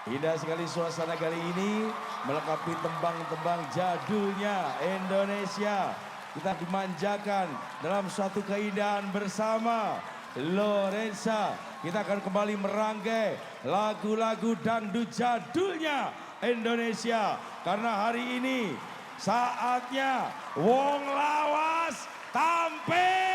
Indah sekali suasana kali ini melengkapi tembang-tembang jadulnya Indonesia. Kita dimanjakan dalam suatu keindahan bersama Lorensa. Kita akan kembali merangkai lagu-lagu dangdut jadulnya Indonesia. Karena hari ini saatnya Wong Lawas tampil.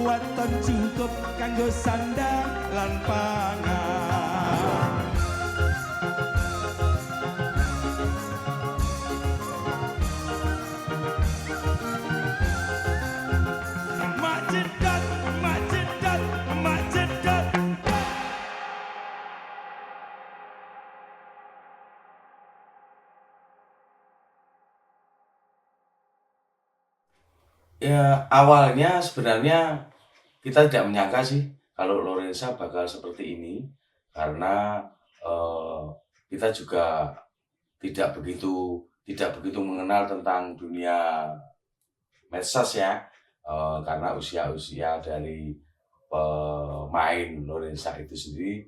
Waton cukup kanggo sandang lan pangan. Mak jedot, mak jedot, mak jedot. Ya, awalnya sebenarnya kita tidak menyangka sih kalau Lorensa bakal seperti ini, karena kita juga tidak begitu mengenal tentang dunia medsos ya, karena usia dari pemain Lorensa itu sendiri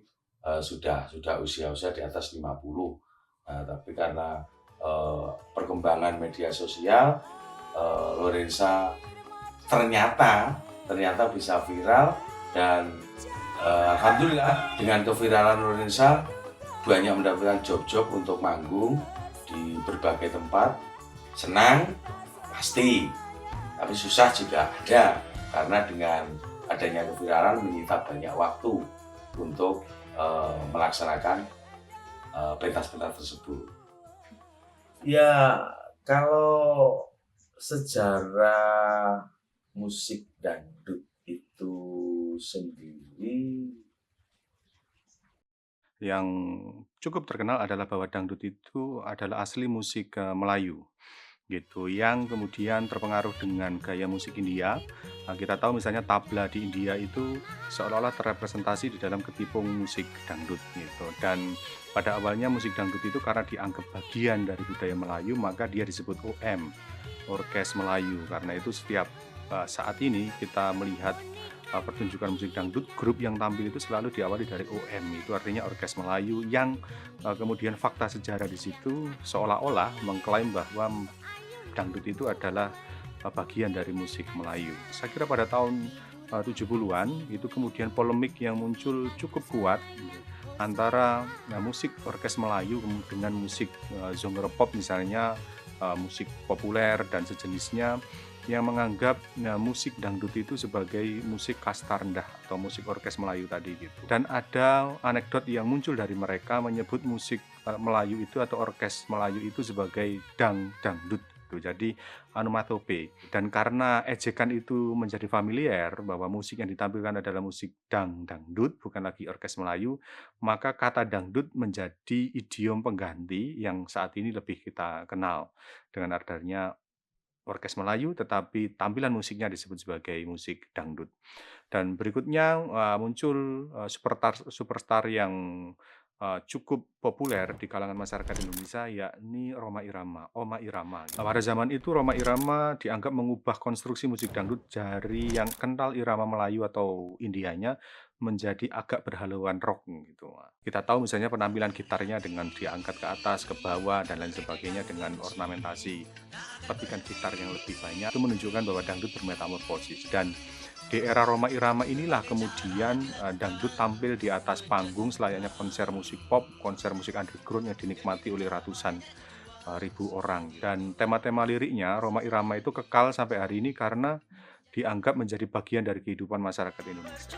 sudah usia di atas 50. Tapi karena perkembangan media sosial, Lorensa ternyata bisa viral, dan alhamdulillah dengan keviralan Lorensa banyak mendapatkan job untuk manggung di berbagai tempat. Senang pasti, tapi susah juga ada, karena dengan adanya keviralan menyita banyak waktu untuk melaksanakan pentas-pentas tersebut. Ya, kalau sejarah musik dangdut itu sendiri yang cukup terkenal adalah bahwa dangdut itu adalah asli musik Melayu gitu, yang kemudian terpengaruh dengan gaya musik India. Kita tahu misalnya tabla di India itu seolah-olah terrepresentasi di dalam ketipung musik dangdut gitu. Dan pada awalnya musik dangdut itu karena dianggap bagian dari budaya Melayu, maka dia disebut OM, Orkes Melayu. Karena itu setiap saat ini kita melihat pertunjukan musik dangdut, grup yang tampil itu selalu diawali dari OM, itu artinya Orkes Melayu, yang kemudian fakta sejarah di situ seolah-olah mengklaim bahwa dangdut itu adalah bagian dari musik Melayu. Saya kira pada tahun 70-an itu kemudian polemik yang muncul cukup kuat antara musik Orkes Melayu dengan musik genre pop, misalnya musik populer dan sejenisnya, yang menganggap musik dangdut itu sebagai musik kasta rendah atau musik Orkes Melayu tadi gitu. Dan ada anekdot yang muncul dari mereka menyebut musik Melayu itu atau Orkes Melayu itu sebagai dangdut. Jadi onomatope. Dan karena ejekan itu menjadi familiar bahwa musik yang ditampilkan adalah musik dangdut, bukan lagi Orkes Melayu, maka kata dangdut menjadi idiom pengganti yang saat ini lebih kita kenal dengan adanya Orkes Melayu, tetapi tampilan musiknya disebut sebagai musik dangdut. Dan berikutnya muncul superstar yang cukup populer di kalangan masyarakat Indonesia, yakni Rhoma Irama, Oma Irama. Pada zaman itu Rhoma Irama dianggap mengubah konstruksi musik dangdut dari yang kental irama Melayu atau Indianya menjadi agak berhalauan rock gitu. Kita tahu misalnya penampilan gitarnya dengan diangkat ke atas, ke bawah, dan lain sebagainya dengan ornamentasi petikan gitar yang lebih banyak, itu menunjukkan bahwa dangdut bermetamorfosis. Dan di era Rhoma Irama inilah kemudian dangdut tampil di atas panggung selayaknya konser musik pop, konser musik underground yang dinikmati oleh ratusan ribu orang. Dan tema-tema liriknya Rhoma Irama itu kekal sampai hari ini karena dianggap menjadi bagian dari kehidupan masyarakat Indonesia.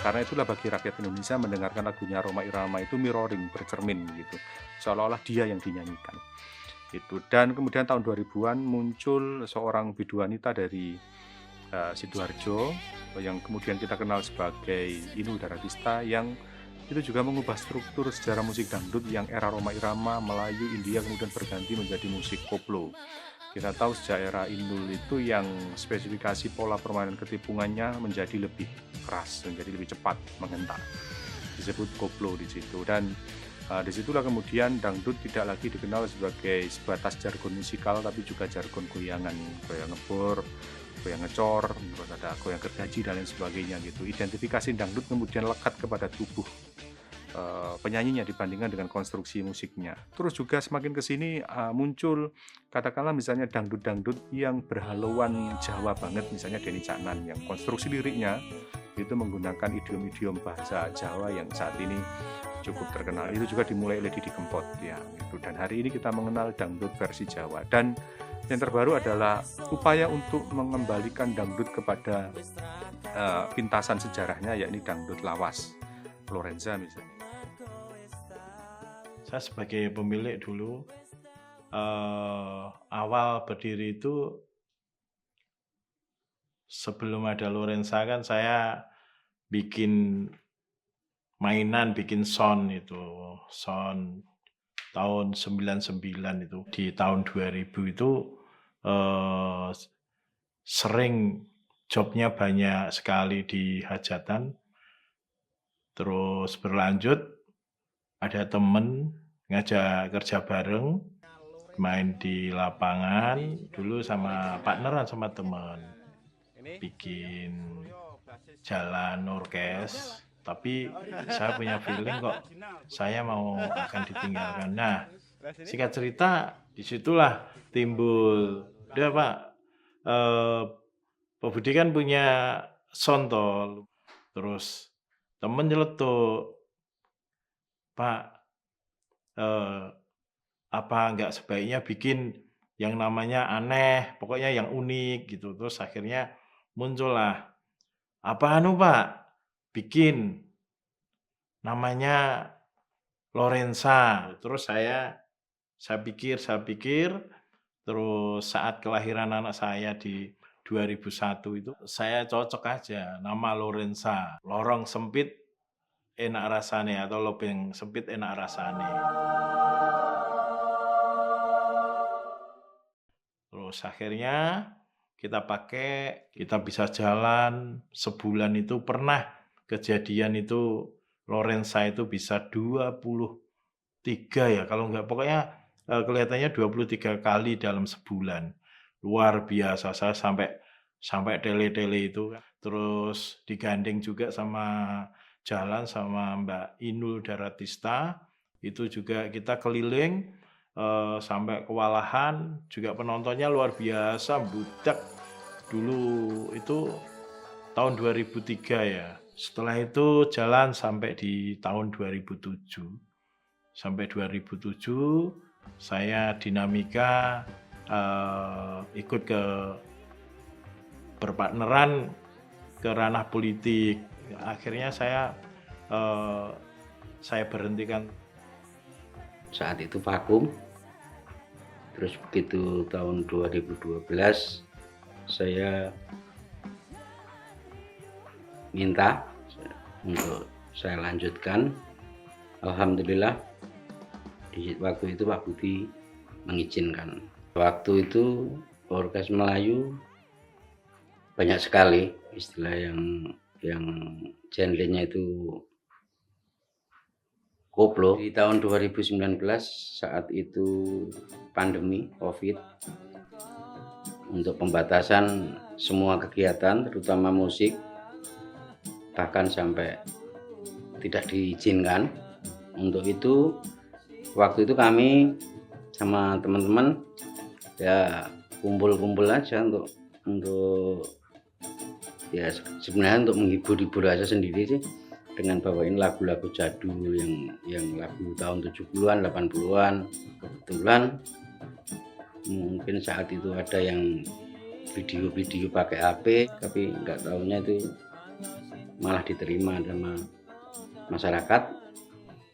karena itulah bagi rakyat Indonesia mendengarkan lagunya Rhoma Irama itu mirroring, bercermin gitu, seolah-olah dia yang dinyanyikan gitu. Dan kemudian tahun 2000-an muncul seorang biduanita dari Sidoarjo yang kemudian kita kenal sebagai Inul Daratista, yang itu juga mengubah struktur sejarah musik dangdut yang era Rhoma Irama, Melayu, India kemudian berganti menjadi musik koplo. Kita tahu sejak era Inul itu yang spesifikasi pola permainan ketipungannya menjadi lebih keras, menjadi lebih cepat mengentak. Disebut koplo di situ. Dan disitulah kemudian dangdut tidak lagi dikenal sebagai sebatas jargon musikal, tapi juga jargon goyangan, goyang ngebor, goyang ngecor, terus ada goyang gergaji dan lain sebagainya gitu. Identifikasi dangdut kemudian lekat kepada tubuh penyanyinya dibandingkan dengan konstruksi musiknya. Terus juga semakin kesini muncul katakanlah misalnya dangdut-dangdut yang berhalauan Jawa banget, misalnya Denny Caknan yang konstruksi liriknya itu menggunakan idiom-idiom bahasa Jawa yang saat ini cukup terkenal. Itu juga dimulai oleh Didi Kempot ya gitu. Dan hari ini kita mengenal dangdut versi Jawa. Dan yang terbaru adalah upaya untuk mengembalikan dangdut kepada pintasan sejarahnya, yakni dangdut lawas Lorenza misalnya. Saya sebagai pemilik dulu awal berdiri itu sebelum ada Lorenza kan saya bikin mainan, bikin sound tahun 99 itu. Di tahun 2000 itu sering jobnya banyak sekali di hajatan. Terus berlanjut ada temen ngajak kerja bareng, main di lapangan dulu sama partneran sama temen, bikin jalan orkes. Tapi saya punya feeling kok saya mau akan ditinggalkan. Nah, singkat cerita disitulah timbul, udah Pak, Pak Budi kan punya sontol, terus temen nyeletuk, Pak, apa nggak sebaiknya bikin yang namanya aneh, pokoknya yang unik gitu. Terus akhirnya muncullah, Pak, bikin namanya Lorenza. Terus saya pikir, terus saat kelahiran anak saya di 2001 itu saya cocok aja nama Lorenza, lorong sempit enak rasane atau lobeng sempit enak rasane. Terus akhirnya kita pakai, kita bisa jalan sebulan itu pernah kejadian itu Lorenza itu bisa 23 ya kalau enggak, pokoknya kelihatannya 23 kali dalam sebulan. Luar biasa, saya sampai tele-tele itu. Terus digandeng juga sama jalan sama Mbak Inul Daratista, itu juga kita keliling sampai kewalahan, juga penontonnya luar biasa, budak. Dulu itu tahun 2003 ya. Setelah itu jalan sampai di tahun 2007. Sampai 2007 saya dinamika ikut ke berpartneran ke ranah politik. Akhirnya saya berhentikan. Saat itu vakum. Terus begitu tahun 2012 saya minta untuk saya lanjutkan. Alhamdulillah di waktu itu Pak Budi mengizinkan. Waktu itu orkes Melayu banyak sekali istilah yang genrenya itu koplo. Di tahun 2019 saat itu pandemi Covid, untuk pembatasan semua kegiatan terutama musik bahkan sampai tidak diizinkan. Untuk itu waktu itu kami sama teman-teman ya kumpul-kumpul aja untuk ya sebenarnya untuk menghibur aja sendiri sih, dengan bawain lagu-lagu jadul yang lagu tahun 70-an 80-an. Kebetulan mungkin saat itu ada yang video-video pakai HP, tapi nggak tahunya itu malah diterima sama masyarakat.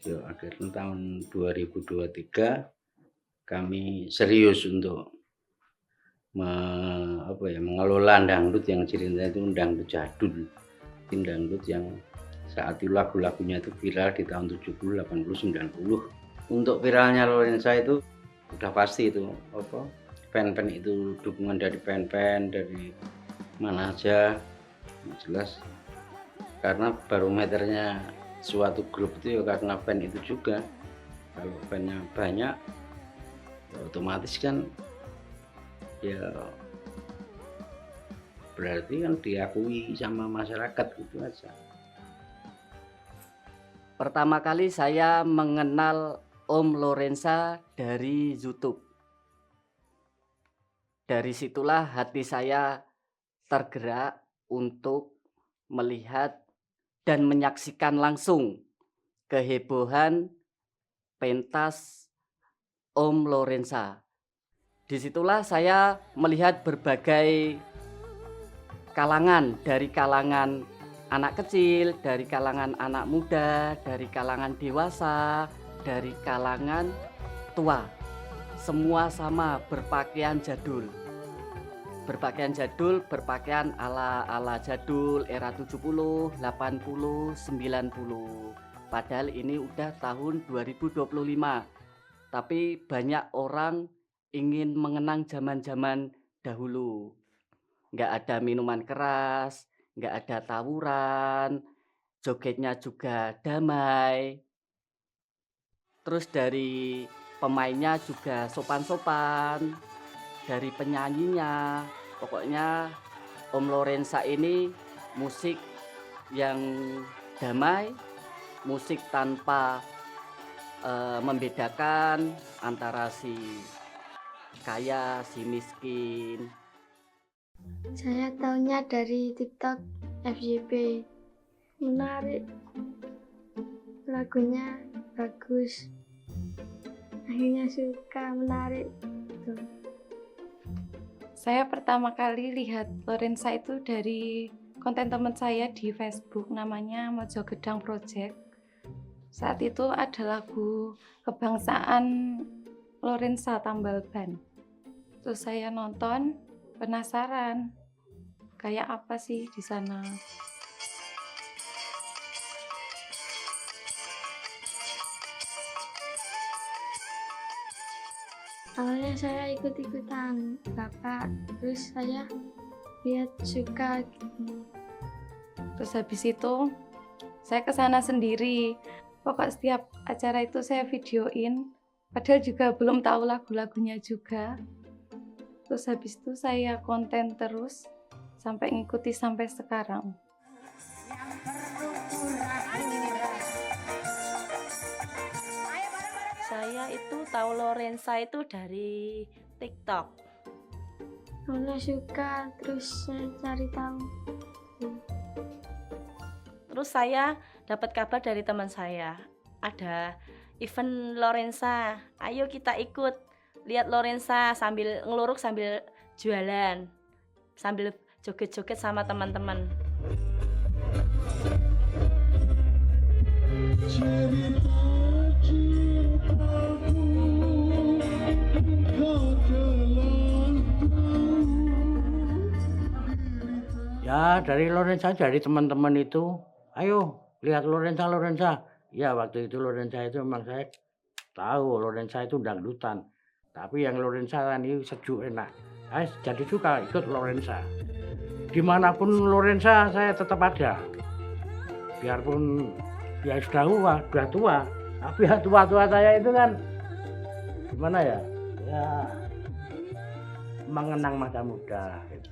Yo, akhirnya tahun 2023 kami serius untuk mengelola dangdut yang cirinya itu dangdut jadul, dangdut yang saat itu lagu-lagunya itu viral di tahun 70, 80, 90. Untuk viralnya Lorensa itu udah pasti itu fan-fan itu, dukungan dari fan-fan dari mana aja, jelas karena barometernya suatu grup itu ya karena fan itu juga. Kalau fannya banyak ya otomatis kan ya berarti kan diakui sama masyarakat, gitu aja. Pertama kali saya mengenal Om Lorensa dari YouTube. Dari situlah hati saya tergerak untuk melihat dan menyaksikan langsung kehebohan pentas Om Lorensa. Disitulah saya melihat berbagai kalangan, dari kalangan anak kecil, dari kalangan anak muda, dari kalangan dewasa, dari kalangan tua. Semua sama berpakaian jadul. Berpakaian ala jadul era 70, 80, 90. Padahal ini udah tahun 2025. Tapi banyak orang ingin mengenang zaman-zaman dahulu. Nggak ada minuman keras, nggak ada tawuran, jogetnya juga damai. Terus dari pemainnya juga sopan-sopan, dari penyanyinya. Pokoknya Om Lorensa ini musik yang damai, musik tanpa membedakan antara si kaya, si miskin. Saya tahunya dari TikTok FYP. Menarik. Lagunya bagus. Akhirnya suka, menarik. Tuh. Saya pertama kali lihat Lorensa itu dari konten teman saya di Facebook, namanya Mojo Gedang Project. Saat itu ada lagu kebangsaan Lorensa Tambal Ban. Terus saya nonton, penasaran kayak apa sih di sana. Awalnya saya ikut-ikutan Bapak, terus saya lihat suka gitu. Terus habis itu saya ke sana sendiri. Pokok setiap acara itu saya videoin, padahal juga belum tahu lagu-lagunya juga. Terus habis itu saya konten terus sampai ngikuti sampai sekarang. Saya itu tahu Lorensa itu dari TikTok. Awalnya suka, terus saya cari tahu. Terus saya dapat kabar dari teman saya, ada event Lorensa, ayo kita ikut lihat Lorensa sambil ngeluruk sambil jualan, sambil joget-joget sama teman-teman. Ya dari Lorensa, dari teman-teman itu, ayo lihat Lorensa. Ya waktu itu Lorensa itu memang saya tahu Lorensa itu dangdutan. Tapi yang Lorensa ini sejuk enak. Saya jadi suka ikut Lorensa. Dimanapun Lorensa saya tetap ada. Biarpun ya sudah tua. Tapi ya tua-tua saya itu kan gimana ya? Ya mengenang masa muda. Gitu.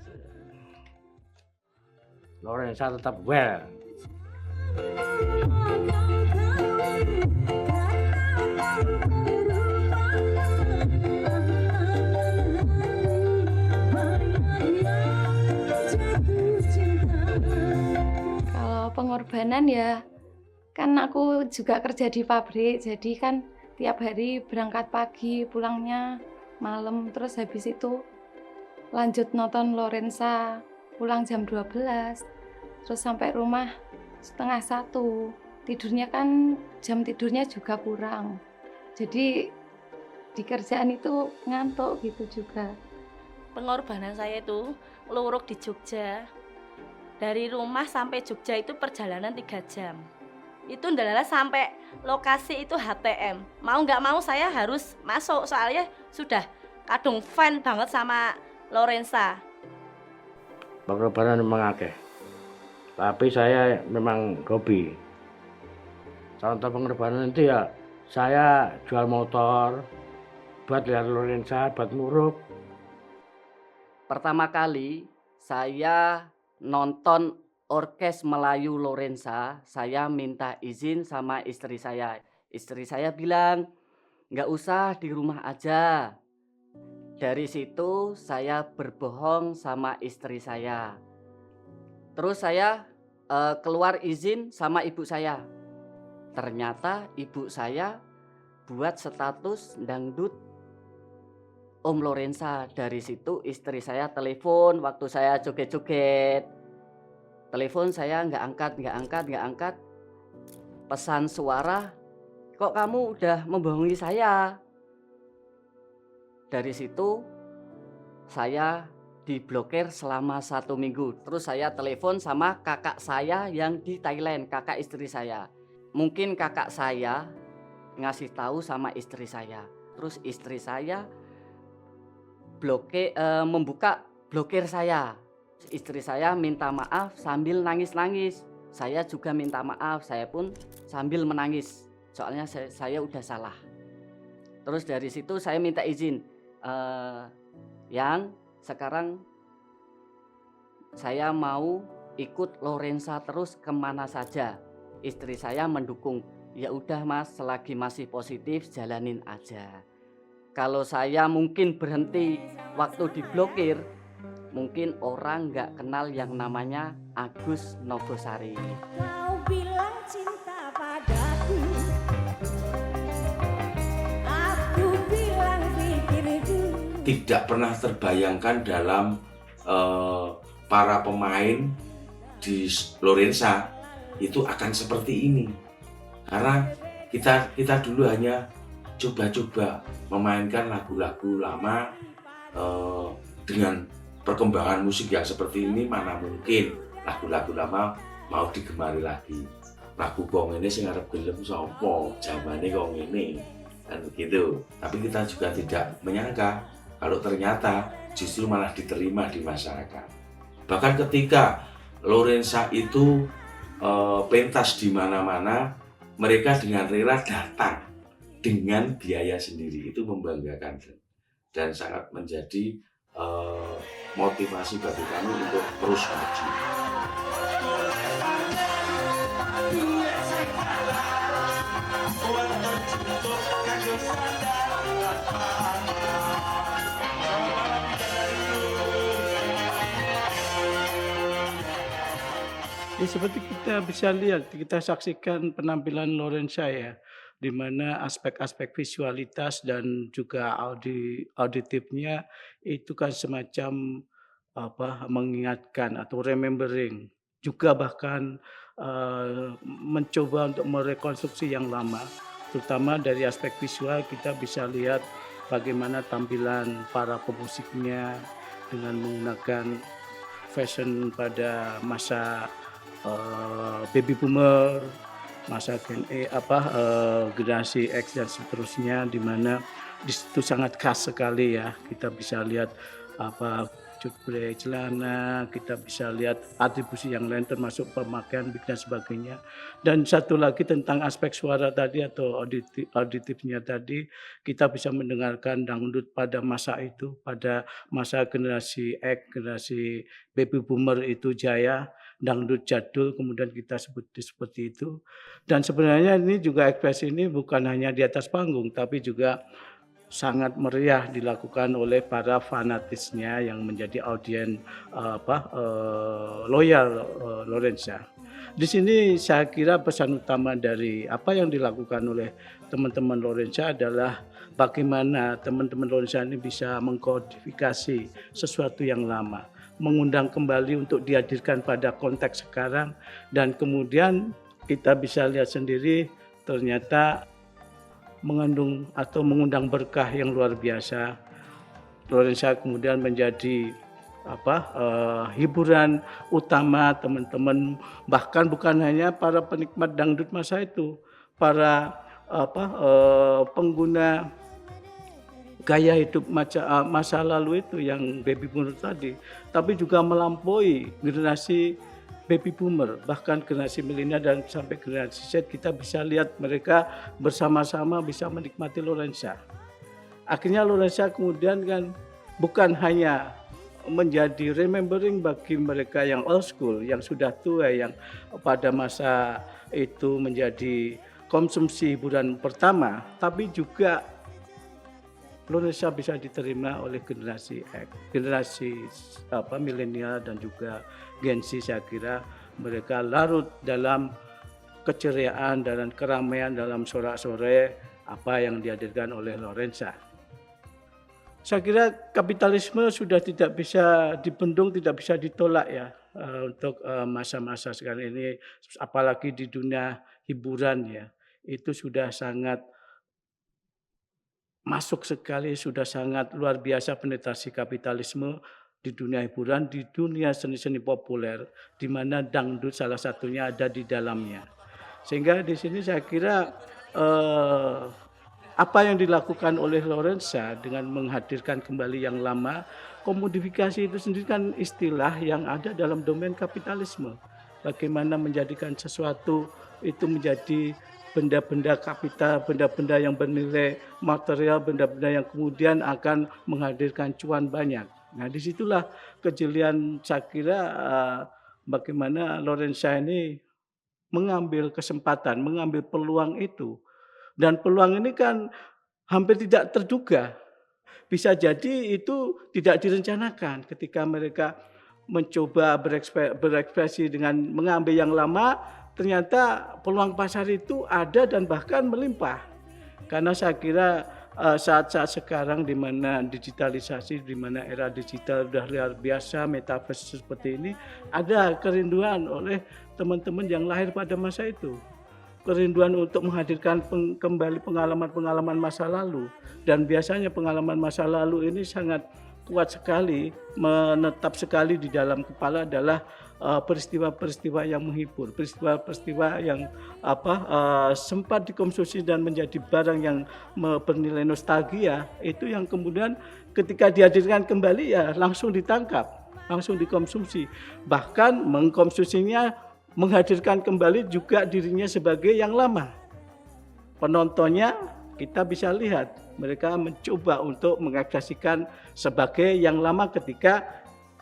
Lorensa tetap well. Kalau pengorbanan ya, kan aku juga kerja di pabrik, jadi kan tiap hari berangkat pagi, pulangnya malam, terus habis itu lanjut nonton Lorensa, pulang jam 12, terus sampai rumah 12:30. Tidurnya kan jam tidurnya juga kurang. Jadi di kerjaan itu ngantuk gitu juga. Pengorbanan saya itu ngeluruk di Jogja. Dari rumah sampai Jogja itu perjalanan 3 jam. Itu ndalala sampai lokasi itu HTM. Mau nggak mau saya harus masuk soalnya sudah kadung fan banget sama Lorenza. Pengorbanan memang akeh. Tapi saya memang hobi. Contoh pengorbanan itu ya saya jual motor buat lihat Lorenza, buat nguruk. Pertama kali saya nonton orkes Melayu Lorenza, saya minta izin sama istri saya. Istri saya bilang, nggak usah, di rumah aja. Dari situ saya berbohong sama istri saya. Terus saya keluar izin sama ibu saya. Ternyata ibu saya buat status dangdut Om Lorenza. Dari situ istri saya telepon waktu saya joget-joget. Telepon saya nggak angkat. Pesan suara, kok kamu udah membohongi saya? Dari situ saya diblokir selama 1 minggu. Terus saya telepon sama kakak saya yang di Thailand, kakak istri saya. Mungkin kakak saya ngasih tahu sama istri saya. Terus istri saya membuka blokir saya. Istri saya minta maaf sambil nangis-nangis. Saya juga minta maaf, saya pun sambil menangis. Soalnya saya udah salah. Terus dari situ saya minta izin. Yang sekarang saya mau ikut Lorenza terus kemana saja. Istri saya mendukung. Ya udah mas, selagi masih positif jalanin aja. Kalau saya mungkin berhenti waktu diblokir, mungkin orang nggak kenal yang namanya Agus Nogosari. Kau bilang cinta padaku, aku bilang pikirku. Tidak pernah terbayangkan dalam para pemain di Lorenza itu akan seperti ini, karena kita dulu hanya coba-coba memainkan lagu-lagu lama. Dengan perkembangan musik yang seperti ini, mana mungkin lagu-lagu lama mau digemari lagi. Lagu kong ini sing arep gelem sapa, jamane kong ini kan begitu. Tapi kita juga tidak menyangka kalau ternyata justru malah diterima di masyarakat. Bahkan ketika Lorenza itu pentas di mana-mana, mereka dengan rela datang dengan biaya sendiri. Itu membanggakan dan sangat menjadi motivasi bagi kami untuk terus maju. Ya, seperti kita bisa lihat, kita saksikan penampilan Lorenza ya, di mana aspek-aspek visualitas dan juga auditifnya itu kan semacam mengingatkan atau remembering, juga bahkan mencoba untuk merekonstruksi yang lama, terutama dari aspek visual. Kita bisa lihat bagaimana tampilan para pemusiknya dengan menggunakan fashion pada masa baby boomer, masa generasi X dan seterusnya, di mana di situ sangat khas sekali ya. Kita bisa lihat cutbray celana, kita bisa lihat atribusi yang lain termasuk pemakaian dan sebagainya. Dan satu lagi tentang aspek suara tadi atau auditifnya tadi, kita bisa mendengarkan dangdut pada masa itu, pada masa generasi X, generasi baby boomer itu jaya, dangdut jadul, kemudian kita sebut seperti itu. Dan sebenarnya ini juga ekspresi ini bukan hanya di atas panggung, tapi juga sangat meriah dilakukan oleh para fanatisnya yang menjadi audien loyal Lorenza. Di sini saya kira pesan utama dari apa yang dilakukan oleh teman-teman Lorenza adalah bagaimana teman-teman Lorenza ini bisa mengkodifikasi sesuatu yang lama, mengundang kembali untuk dihadirkan pada konteks sekarang, dan kemudian kita bisa lihat sendiri ternyata mengandung atau mengundang berkah yang luar biasa. Lorensa kemudian menjadi hiburan utama teman-teman, bahkan bukan hanya para penikmat dangdut masa itu, para pengguna gaya hidup masa lalu itu yang baby boomer tadi, tapi juga melampaui generasi baby boomer, bahkan generasi milenial dan sampai generasi Z. Kita bisa lihat mereka bersama-sama bisa menikmati Lorensa. Akhirnya Lorensa kemudian kan bukan hanya menjadi remembering bagi mereka yang old school, yang sudah tua, yang pada masa itu menjadi konsumsi hiburan pertama, tapi juga Lorensa bisa diterima oleh generasi X, generasi milenial dan juga Gen Z. Saya kira mereka larut dalam keceriaan dan keramaian dalam sorak-sore apa yang dihadirkan oleh Lorensa. Saya kira kapitalisme sudah tidak bisa dibendung, tidak bisa ditolak ya untuk masa-masa sekarang ini, apalagi di dunia hiburan ya, itu sudah sangat masuk sekali, sudah sangat luar biasa penetrasi kapitalisme di dunia hiburan, di dunia seni-seni populer, di mana dangdut salah satunya ada di dalamnya. Sehingga di sini saya kira apa yang dilakukan oleh Lorensa dengan menghadirkan kembali yang lama, komodifikasi itu sendiri kan istilah yang ada dalam domain kapitalisme. Bagaimana menjadikan sesuatu itu menjadi benda-benda kapital, benda-benda yang bernilai material, benda-benda yang kemudian akan menghadirkan cuan banyak. Nah, disitulah kejelian saya kira bagaimana Lorensa ini mengambil kesempatan, mengambil peluang itu. Dan peluang ini kan hampir tidak terduga. Bisa jadi itu tidak direncanakan ketika mereka mencoba berekspresi dengan mengambil yang lama, ternyata peluang pasar itu ada dan bahkan melimpah. Karena saya kira saat-saat sekarang di mana digitalisasi, di mana era digital sudah luar biasa, metaverse seperti ini, ada kerinduan oleh teman-teman yang lahir pada masa itu. Kerinduan untuk menghadirkan kembali pengalaman-pengalaman masa lalu. Dan biasanya pengalaman masa lalu ini sangat kuat sekali, menetap sekali di dalam kepala adalah peristiwa-peristiwa yang menghibur, peristiwa-peristiwa yang sempat dikonsumsi dan menjadi barang yang bernilai nostalgia, itu yang kemudian ketika dihadirkan kembali ya langsung ditangkap, langsung dikonsumsi. Bahkan mengkonsumsinya menghadirkan kembali juga dirinya sebagai yang lama. Penontonnya kita bisa lihat mereka mencoba untuk mengekspresikan sebagai yang lama ketika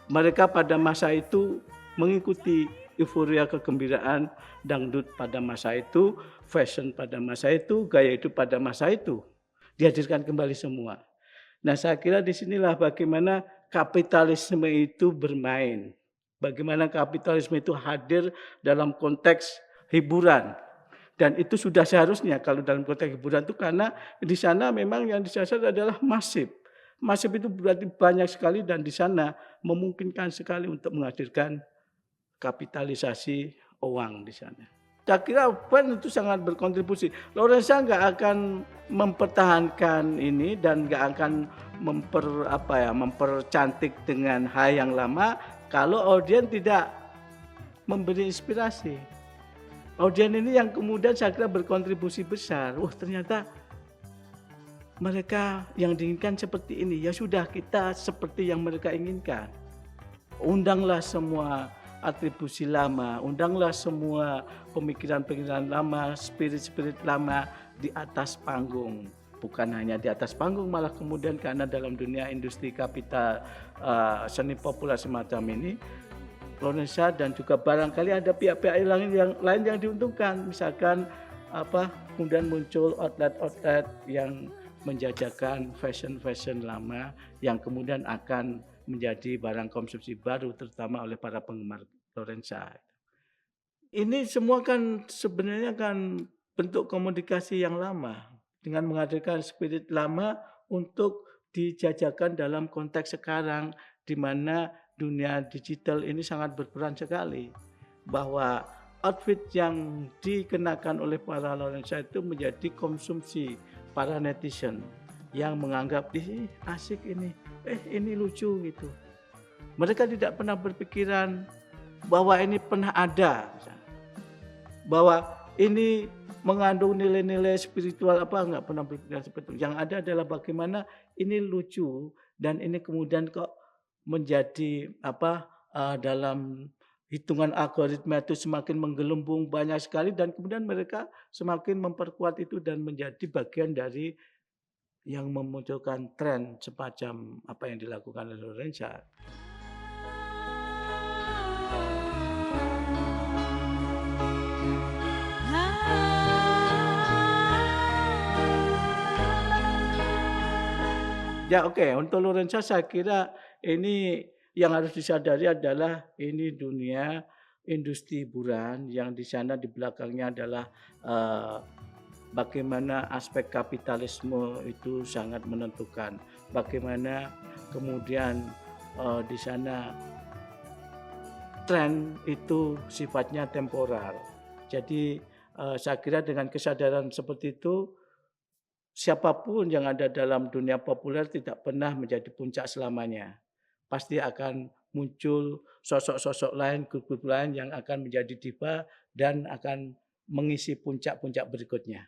mereka pada masa itu mengikuti euforia kegembiraan dangdut pada masa itu, fashion pada masa itu, gaya hidup pada masa itu. Dihadirkan kembali semua. Nah, saya kira disinilah bagaimana kapitalisme itu bermain. Bagaimana kapitalisme itu hadir dalam konteks hiburan. Dan itu sudah seharusnya kalau dalam konteks hiburan itu karena di sana memang yang disasar adalah masif. Masif itu berarti banyak sekali dan di sana memungkinkan sekali untuk menghadirkan kapitalisasi uang di sana. Saya kira band itu sangat berkontribusi. Lorensa nggak akan mempertahankan ini dan nggak akan mempercantik dengan hal yang lama kalau audiens tidak memberi inspirasi. Audiens ini yang kemudian saya kira berkontribusi besar. Wah, ternyata mereka yang diinginkan seperti ini. Ya sudah, kita seperti yang mereka inginkan. Undanglah semua atribusi lama, undanglah semua pemikiran-pemikiran lama, spirit-spirit lama di atas panggung. Bukan hanya di atas panggung, malah kemudian karena dalam dunia industri kapital seni populer semacam ini, Lorensa dan juga barangkali ada pihak-pihak lain yang diuntungkan. Misalkan kemudian muncul outlet-outlet yang menjajakan fashion lama yang kemudian akan menjadi barang konsumsi baru terutama oleh para penggemar Lorensa. Ini semua kan sebenarnya kan bentuk komunikasi yang lama dengan menghadirkan spirit lama untuk dijajakan dalam konteks sekarang di mana dunia digital ini sangat berperan sekali, bahwa outfit yang dikenakan oleh para Lorenza itu menjadi konsumsi para netizen yang menganggap ih asik ini lucu gitu. Mereka tidak pernah berpikiran bahwa ini pernah ada, bahwa ini mengandung nilai-nilai spiritual apa, nggak pernah berpikiran seperti itu. Yang ada adalah bagaimana ini lucu dan ini kemudian kok menjadi dalam hitungan algoritma itu semakin menggelembung banyak sekali, dan kemudian mereka semakin memperkuat itu dan menjadi bagian dari yang memunculkan tren semacam apa yang dilakukan oleh Lorenza. Ya oke, untuk Lorenza saya kira ini yang harus disadari adalah ini dunia industri hiburan yang di sana di belakangnya adalah bagaimana aspek kapitalisme itu sangat menentukan. Bagaimana kemudian di sana tren itu sifatnya temporal. Jadi saya kira dengan kesadaran seperti itu, siapapun yang ada dalam dunia populer tidak pernah menjadi puncak selamanya. Pasti akan muncul sosok-sosok lain, grup-grup lain yang akan menjadi diva dan akan mengisi puncak-puncak berikutnya.